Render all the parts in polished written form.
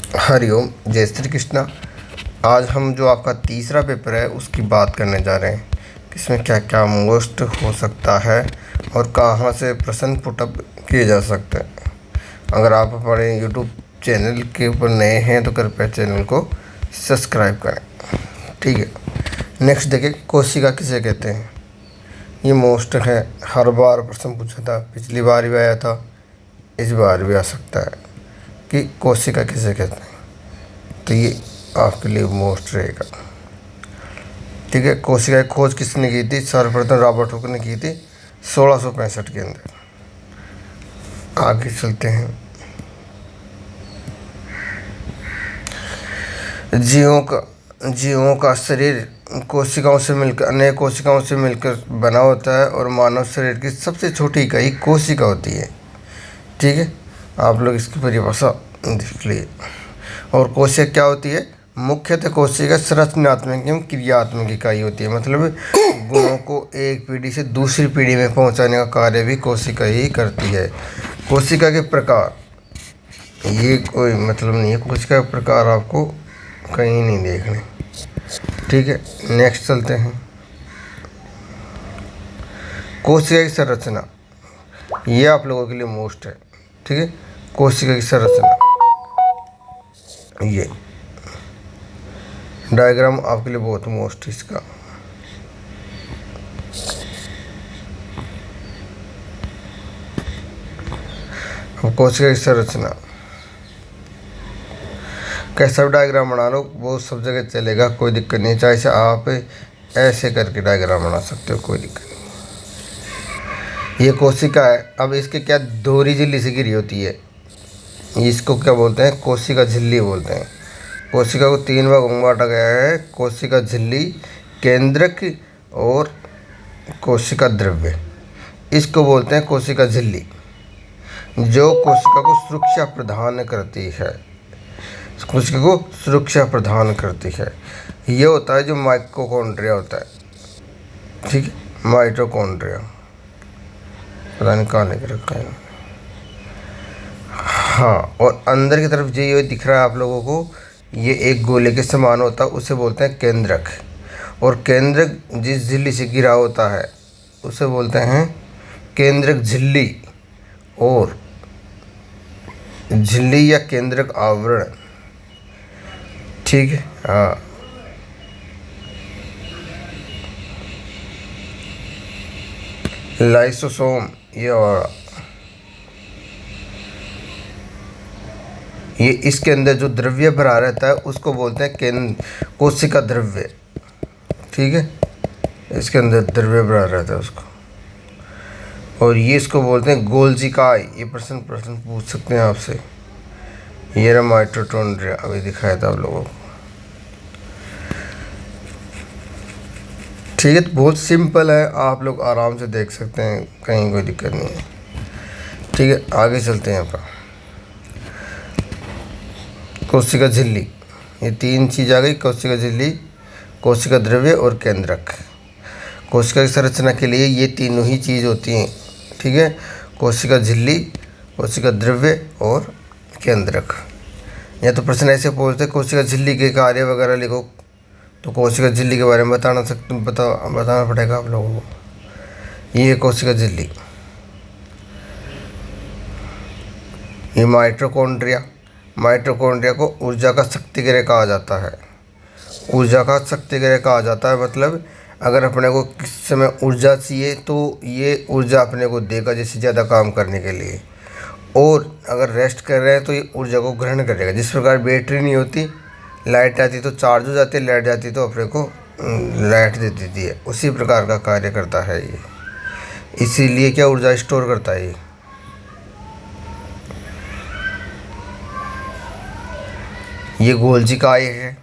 हरिओम, जय श्री कृष्णा। आज हम जो आपका तीसरा पेपर है उसकी बात करने जा रहे हैं कि इसमें क्या क्या मोस्ट हो सकता है और कहाँ से प्रश्न पुटअप किए जा सकते हैं। अगर आप हमारे यूट्यूब चैनल के ऊपर नए हैं तो कृपया चैनल को सब्सक्राइब करें। ठीक है, नेक्स्ट देखिए, कोशिका किसे कहते हैं। ये मोस्ट है, हर बार प्रश्न पूछा था, पिछली बार भी आया था, इस बार भी आ सकता है कि कोशिका किसे कहते हैं। तो ये आपके लिए मोस्ट रहेगा। ठीक है, कोशिका की खोज किसने की थी? सर्वप्रथम रॉबर्ट हुक ने की थी 1665 के अंदर। आगे चलते हैं। जीवों का शरीर कोशिकाओं से मिलकर, अनेक कोशिकाओं से मिलकर बना होता है और मानव शरीर की सबसे छोटी इकाई कोशिका होती है। ठीक है, आप लोग इसकी परिभाषा देख लिए। और कोशिका क्या होती है? मुख्यतः कोशिका संरचनात्मक एवं क्रियात्मक इकाई होती है। मतलब गुणों को एक पीढ़ी से दूसरी पीढ़ी में पहुंचाने का कार्य भी कोशिका ही करती है। कोशिका के प्रकार, ये कोई मतलब नहीं है, कोशिका के प्रकार आपको कहीं नहीं देखने। ठीक है, नेक्स्ट चलते हैं। कोशिका की संरचना, ये आप लोगों के लिए मोस्ट है। ठीक है, कोशिका की संरचना, ये डायग्राम आपके लिए बहुत मोस्ट इसका। अब कोशिका की संरचना कैसा भी डायग्राम बना लो, वो सब जगह चलेगा, कोई दिक्कत नहीं। चाहे से आप ऐसे करके डायग्राम बना सकते हो, कोई दिक्कत नहीं। ये कोशिका है। अब इसके क्या दोहरी झिल्ली से घिरी होती है, इसको क्या बोलते हैं? कोशिका झिल्ली बोलते हैं। कोशिका को 3 भागों में बांटा गया है: कोशिका झिल्ली, केंद्रक और कोशिका द्रव्य। इसको बोलते हैं कोशिका झिल्ली, जो कोशिका को सुरक्षा प्रदान करती है। कोशिका को सुरक्षा प्रदान करती है। ये होता है जो माइटोकॉन्ड्रिया होता है। ठीक है, माइटोकॉन्ड्रिया, पता नहीं कहाँ लिख रखा है। हाँ, और अंदर की तरफ जो ये दिख रहा है आप लोगों को, ये एक गोले के समान होता है, उसे बोलते हैं केंद्रक। और केंद्रक जिस झिल्ली से घिरा होता है उसे बोलते हैं केंद्रक झिल्ली और झिल्ली या केंद्रक आवरण। ठीक है, हाँ। लाइसोसोम, ये इसके अंदर जो द्रव्य भरा रहता है उसको बोलते हैं कोशिका द्रव्य। ठीक है, इसके अंदर द्रव्य भरा रहता है उसको, और ये इसको बोलते हैं गोल्जिकाई। ये प्रश्न पूछ सकते हैं आपसे। ये रहा माइटोकॉन्ड्रिया, अभी दिखाया था आप लोगों को। ठीक है, तो बहुत सिंपल है, आप लोग आराम से देख सकते हैं, कहीं कोई दिक्कत नहीं है। ठीक है, आगे चलते हैं। आपका कोशिका झिल्ली, ये 3 चीज़ आ गई: कोशिका झिल्ली, कोशिका द्रव्य और केंद्रक। कोशिका की संरचना के लिए ये तीनों ही चीज़ होती हैं। ठीक है, कोशिका झिल्ली, कोशिका द्रव्य और केंद्रक। या तो प्रश्न ऐसे पूछते हैं कोशिका झिल्ली के कार्य वगैरह लिखो, तो कोशिका झिल्ली के बारे में बताना पड़ेगा आप लोगों को। ये कोशिका झिल्ली, ये माइटोकॉन्ड्रिया को ऊर्जा का शक्ति गृह कहा जाता है। ऊर्जा का शक्ति गृह कहा जाता है, मतलब अगर अपने को किस समय ऊर्जा चाहिए तो ये ऊर्जा अपने को देगा, जैसे ज़्यादा काम करने के लिए। और अगर रेस्ट कर रहे हैं तो ये ऊर्जा को ग्रहण करेगा। जिस प्रकार बैटरी नहीं होती, लाइट आती तो चार्ज हो जाती है, लाइट जाती तो अपने को लाइट दे देती है, उसी प्रकार का कार्य करता है ये। इसीलिए क्या ऊर्जा स्टोर करता है ये गोल्जिकाई है।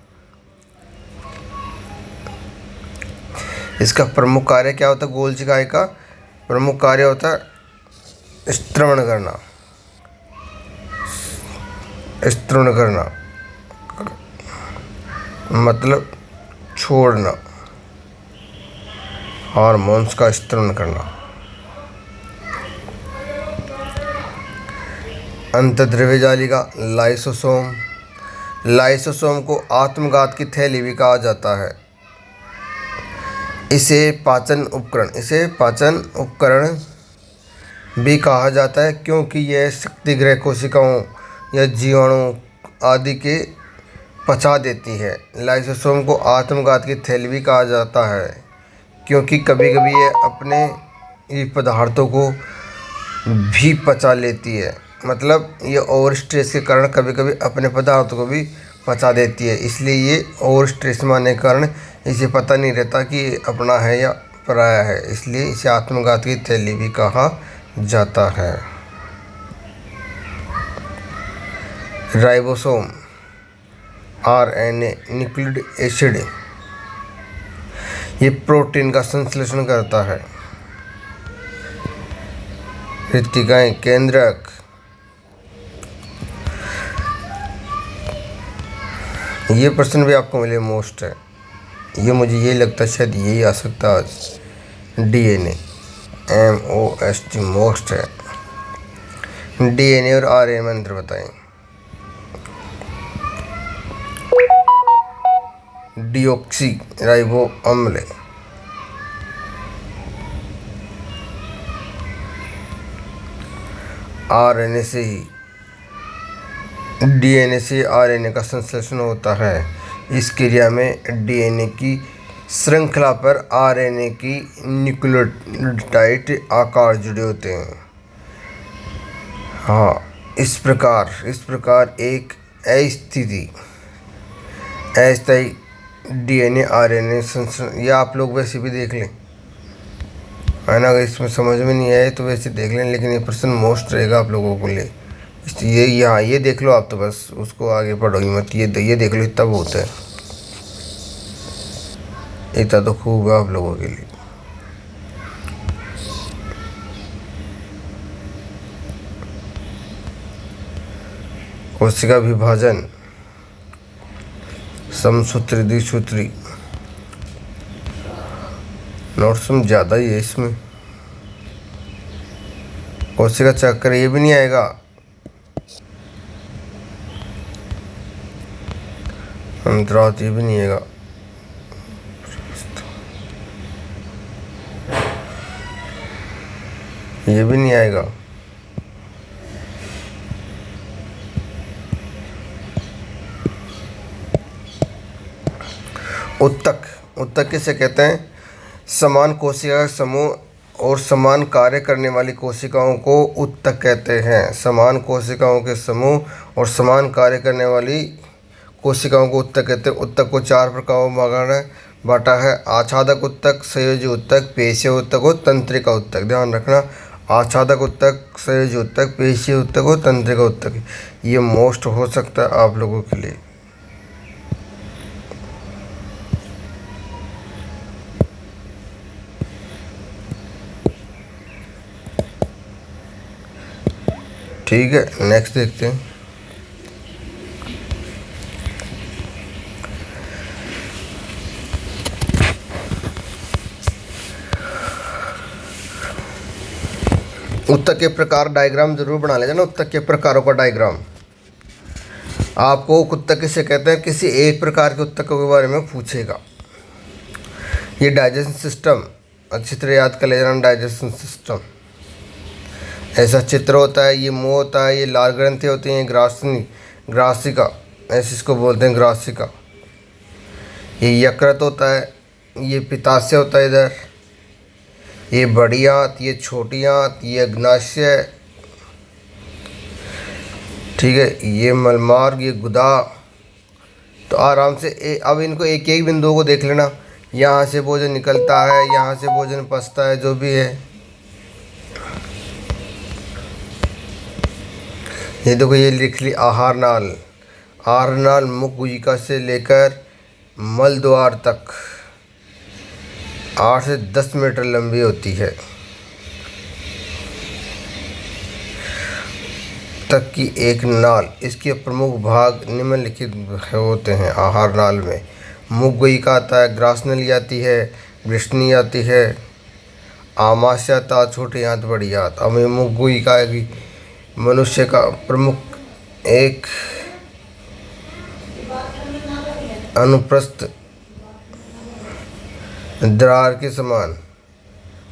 इसका प्रमुख कार्य क्या होता है? गोल्जिकाई का प्रमुख कार्य होता है स्त्रवण करना। मतलब छोड़ना, हार्मोन्स का स्त्रवण करना। अंतर्द्रव्य जालिका, लाइसोसोम, लाइसोसोम को आत्मघात की थैली भी कहा जाता है। इसे पाचन उपकरण भी कहा जाता है क्योंकि यह शक्तिग्रह कोशिकाओं या जीवाणु आदि के पचा देती है। लाइसोसोम को आत्मघात की थैली भी कहा जाता है क्योंकि कभी कभी यह अपने ही पदार्थों को भी पचा लेती है। मतलब ये ओवर स्ट्रेस के कारण कभी कभी अपने पदार्थों को भी पचा देती है, इसलिए ये ओवर स्ट्रेस में आने के कारण इसे पता नहीं रहता कि ये अपना है या पराया है, इसलिए इसे आत्मघात की थैली भी कहा जाता है। राइबोसोम आरएनए न्यूक्लिक एसिड ये प्रोटीन का संश्लेषण करता है। रिक्तिकाएं केंद्रक ये प्रश्न भी आपको मिले मोस्ट है, ये मुझे ये लगता है शायद यही आ सकता है आज। डीएनए MOST मोस्ट है। डीएनए और आरएनए में अंतर बताएं। डिऑक्सी राइबो अम्ल आरएनए से ही डीएनए से आरएनए का संश्लेषण होता है। इस क्रिया में डीएनए की श्रृंखला पर आरएनए की न्यूक्लियोटाइड आकार जुड़े होते हैं। हाँ, इस प्रकार एक अस्थायी डीएनए आरएनए संश्लेषण, या आप लोग वैसे भी देख लें, है ना। अगर इसमें समझ में नहीं आए तो वैसे देख लें, लेकिन ये प्रश्न मोस्ट रहेगा आप लोगों के लिए। ये यहाँ ये देख लो आप, तो बस उसको आगे पढ़ोगी मत। ये देख लो, इतना बहुत है, इतना तो खूब है आप लोगों के लिए। कोशिका विभाजन समसूत्री द्विसूत्री नोट्स में ज़्यादा ही है इसमें। कोशिका चक्र ये भी नहीं आएगा। अंतरावत ये भी नहीं आएगा। ये भी नहीं आएगा। उत्तक किसे कहते हैं? समान कोशिका का समूह और समान कार्य करने वाली कोशिकाओं को उत्तक कहते हैं। समान कोशिकाओं के समूह और समान कार्य करने वाली कोशिकाओं को उत्तक कहते हैं। उत्तक को 4 प्रकारों में बांटा है। आच्छादक उत्तक, संयोजी उत्तक, पेशीय उत्तक और तंत्रिका उत्तक। ध्यान रखना, आच्छादक उत्तक, संयोजी उत्तक, पेशीय उत्तक और तंत्रिका उत्तक, ये मोस्ट हो सकता है आप लोगों के लिए। ठीक है, नेक्स्ट देखते हैं। उत्तक के प्रकार डायग्राम जरूर बना लेना। उत्तक के प्रकारों का डायग्राम आपको उत्तक किसे कहते हैं किसी एक प्रकार के उत्तकों के बारे में पूछेगा। ये डाइजेशन सिस्टम अच्छी तरह याद कर लेना। डाइजेशन सिस्टम ऐसा चित्र होता है। ये मुंह होता है, ये लाल ग्रंथि होती हैं, ग्रासिका ऐसे इसको बोलते हैं, ग्रासिका। ये यकृत होता है, ये पित्ताशय होता है इधर, ये बड़ी आंत, ये छोटी आंत, ये अग्नाशय, ठीक है, ये मलमार्ग, ये गुदा। तो आराम से अब इनको एक एक बिंदुओं को देख लेना। यहाँ से भोजन निकलता है, यहाँ से भोजन पचता है, जो भी है। ये देखो, ये लिख ली आहार नाल। आहार नाल मुख गुहिका से लेकर मल द्वार तक 8 से 10 मीटर लंबी होती है तक की एक नाल। इसके प्रमुख भाग निम्नलिखित होते हैं। आहार नाल में मुख गुहिका आता है, ग्रासनली आती है, वृष्णि आती है, आमाशय आता है, छोटी आंत, बड़ी आंत। अब ये मुख गुहिका आएगी। मनुष्य का प्रमुख एक अनुप्रस्थ दरार के समान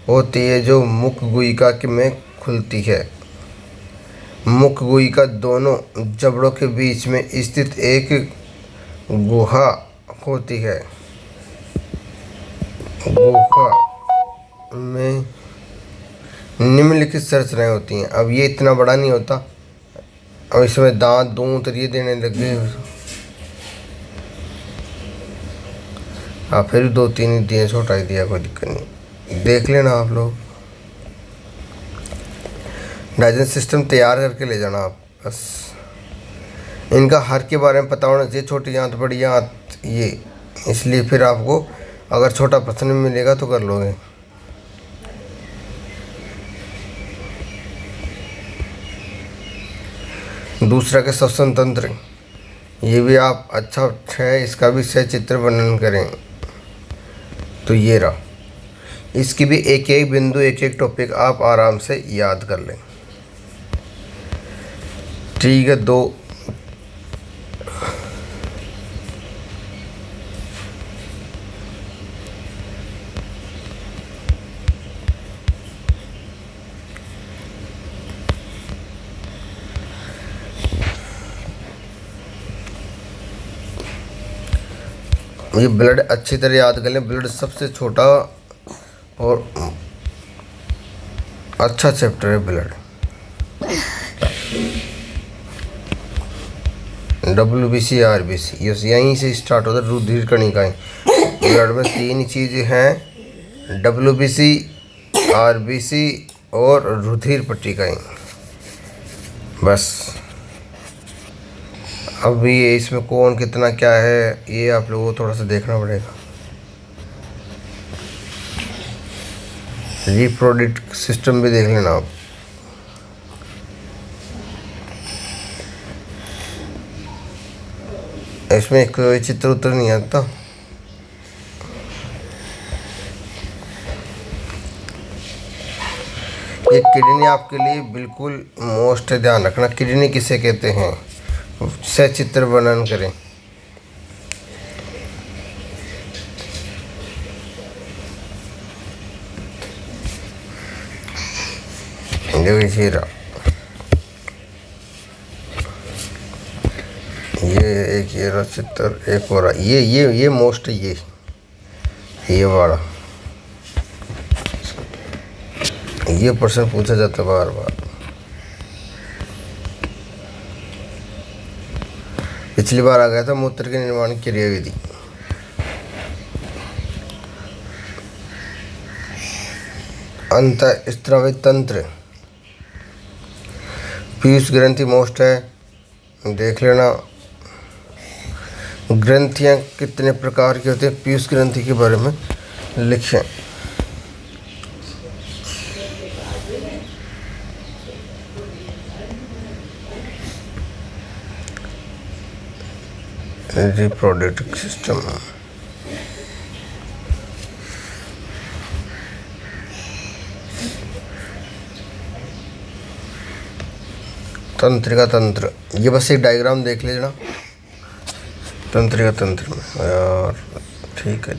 होती है जो मुख गुहिका में खुलती है। मुख गुहिका दोनों जबड़ों के बीच में स्थित एक गुहा होती है। गुहा में निम्नलिखित संरचनाएं होती हैं। अब ये इतना बड़ा नहीं होता, अब इसमें दांत दूंत ये देने लगे। हाँ, फिर 2-3 ही दिए, छोटा ही दिया, कोई दिक्कत नहीं, देख लेना आप लोग। डाइजेशन सिस्टम तैयार करके ले जाना आप बस। इनका हर के बारे में पता होना चाहिए, छोटी आंत बड़ी आंत ये, इसलिए फिर आपको अगर छोटा प्रश्न मिलेगा तो कर लोगे। दूसरा के श्वसन तंत्र, ये भी आप अच्छा है, इसका भी सचित्र वर्णन करें। तो ये रहा, इसकी भी एक एक बिंदु एक एक टॉपिक आप आराम से याद कर लें। ठीक है। ये ब्लड अच्छी तरह याद कर लें। ब्लड सबसे छोटा और अच्छा चैप्टर है ब्लड। WBC RBC यहीं से स्टार्ट होता है, रुधिर कणिकाएं। ब्लड में 3 चीज़ें हैं, WBC RBC और रुधिर पट्टिकाएं। बस अब ये इसमें कौन कितना क्या है ये आप लोगों को थोड़ा सा देखना पड़ेगा। रिप्रोडक्टिव सिस्टम भी देख लेना आप। इसमें कोई चित्र उतर नहीं आता। ये किडनी आपके लिए बिल्कुल मोस्ट ध्यान रखना। किडनी किसे कहते हैं, सचित्र वर्णन करें। ये एक ये रहा चित्र, एक और ये मोस्ट है, ये वाला ये प्रश्न पूछा जाता है बार बार। पिछली बार आ गया था मूत्र के निर्माण की क्रिया विधि। अंतःस्रावी तंत्र, पीयूष ग्रंथि मोस्ट है, देख लेना। ग्रंथियाँ कितने प्रकार की होती हैं, पीयूष ग्रंथि के बारे में लिखें। रिप्रोडक्टिव सिस्टम, तंत्रिका तंत्र, ये बस एक डायग्राम देख लेना तंत्रिका तंत्र में यार। ठीक है।